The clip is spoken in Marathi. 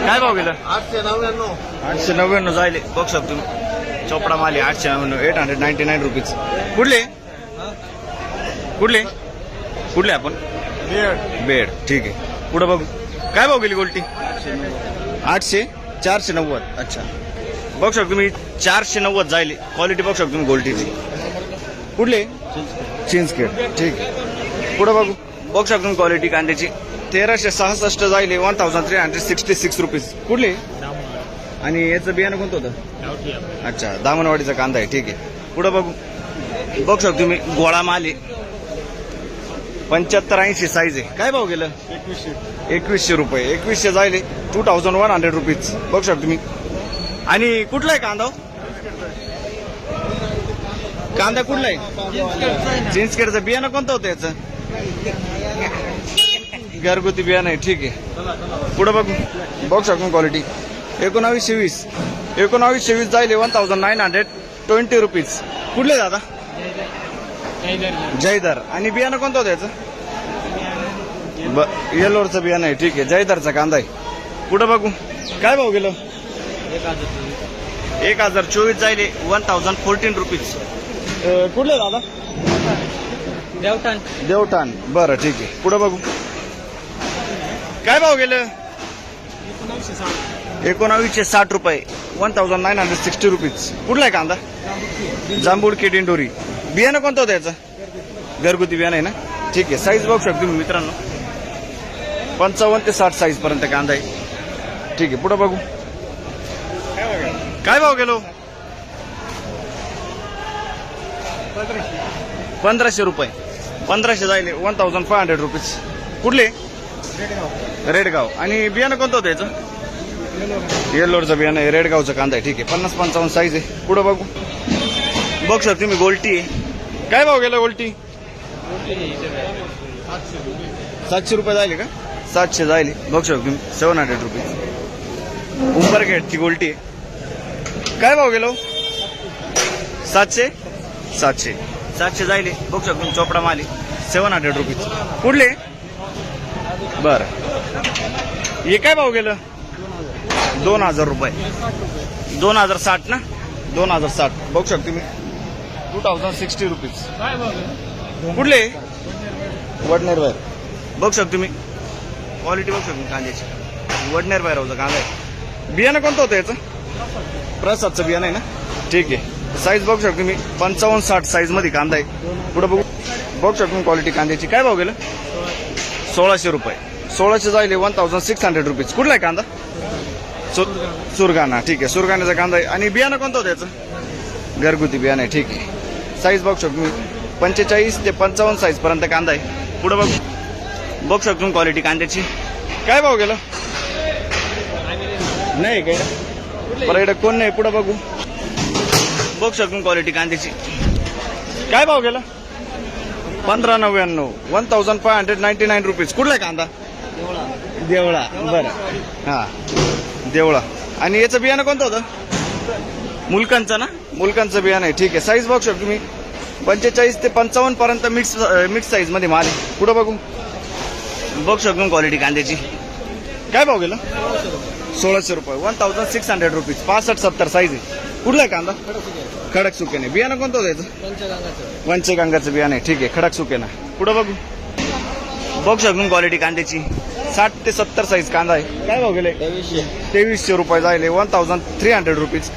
काय भाव गेलं? 899. 899 जायले बघू शकतो तुम्ही. चोपडा माली 899, 899 रुपीज. कुठले कुठले कुठले आपण बेड. ठीक आहे, पुढे बघू. काय भाव गेली गोल्टी? 800, 490. अच्छा, बघू शकतो तुम्ही 490 जायले. क्वालिटी बघू शकतो तुम्ही गोल्टीची. कुठले? चिंचखेड. ठीक आहे, पुढे बघू. बघू शकतो तुम्ही क्वालिटी कांद्याची. 1366 जायले 1366 रुपीज. कुठले? आणि याचं बियाणं कोणतं होतं? अच्छा, दामनवाडीचा कांदा आहे. ठीक आहे, पुढे बघू. बघू शकतो तुम्ही गोळा माल आहे. 75-80 साईज आहे. काय भाव गेलं? 2100 रुपये. 2100 जायले 2100 रुपीज. बघू शकतो तुम्ही. आणि कुठला आहे कांदा? कांदा कुठला आहे? चिंचखेडचं. बियाणं कोणतं होतं याचं? घरगुती बियाणं आहे. ठीक आहे, पुढे बघू. बघू शकतो क्वालिटी. 1920 जायले 1920 रुपीज. कुठले दादा? जयदर. आणि बियाणं कोणतं होतं याचं? येलोरचं बियाणं आहे. ठीक आहे, जयदरचा कांदा आहे. पुढे बघू. काय भाव गेलं? 1024 जायले 1014 रुपीज. कुठले दादा? देवठाण. बरं, ठीक आहे, पुढे बघू. काय भाव गेलं? 1960 रुपये. 1960 रुपीज. कुठला आहे कांदा? जांभूडकी दिंडोरी. बियाणं कोणतं होतं याचं? घरगुती बियाणं आहे ना. ठीक आहे, साईज बघू शकतो तुम्ही मित्रांनो. 55 ते 60 साईज पर्यंत कांदा आहे. ठीक आहे, पुढे बघू. काय भाव गेलो? 1500 रुपये. 1500 जायले 1500 रुपीज. कुठले? रेडगाव. आणि बियाणं कोणतं होतं याचं? येल्लोरचं बियाणं आहे. रेडगावचं कांदा आहे. ठीक आहे, 50-55 साईज आहे. पुढे बघू. बघू शकतो तुम्ही गोल्टी आहे. काय भाव गेला गोल्टी? 700 रुपये जायले का? 700 जायले. बघू शकतो तुम्ही 700 रुपीज. उंबरखेडची गोल्टी आहे. काय भाव गेलो? 700 जायले. बघू शकतो तुम्ही चोपडा माली 700 रुपीज. कुठले? बरं, हे काय भाव गेलं? 2000 रुपये. 2060 ना. 2060. बघू शकतो तुम्ही 2060 रुपीज. कुठले? वडनेर बाहेर. बघू शकतो तुम्ही क्वालिटी बघू शकतो कांद्याची. वडनेर बाहेर होतं कांदा आहे. बियाणं कोणतं होतं याचं? प्रसादचं बियाणं आहे ना. ठीक आहे, साईज बघू शकतो तुम्ही 55-60 साईज मध्ये कांदा आहे. पुढे बघू. बघू शकतो क्वालिटी कांद्याची. काय भाव गेलं? 1600 रुपये. 1600 जायले 1600 रुपीज. कुठला आहे कांदा? सुरगाणा. ठीक आहे, सुरगाण्याचा कांदा आहे. आणि बियाणं कोणतं होतं याचं? घरगुती बियाणं आहे. ठीक आहे, साईज बघू शकतो मी 45 ते 55 साईज पर्यंत कांदा आहे. पुढे बघू. बघू शकतो क्वालिटी कांद्याची. काय भाव गेलं? नाही काय बरं, इकडे कोण नाही. पुढे बघू. बघू शकतो क्वालिटी कांद्याची. काय भाव गेला? 1599. 1599 रुपीज. कुठला आहे कांदा? देवळा. बरं, हा, देवळा. आणि याचं बियाणं कोणतं होतं? मुलकांचं ना. मुलकांचं बियाणं आहे. ठीक आहे, साईज बघू शकतो तुम्ही 45 ते 55 पर्यंत मिक्स साईज मध्ये माल आहे. पुढे बघू. बघू शकतो क्वालिटी कांद्याची. काय भाव गेला? 1600 रुपये. 1600 रुपीज. 65-70 साईज आहे. कुठला आहे कांदा? खडक सुकेने. बियाणं कोणतं होतं याचं? पंचगंगाचं बियाणं आहे. ठीक आहे, खडक सुकेना. पुढे बघू. बघू शकतो क्वालिटी कांद्याची. 60 ते 70 साईज कांदा आहे. काय भाव गेले? 2300 रुपये जायले 1300 रुपीज.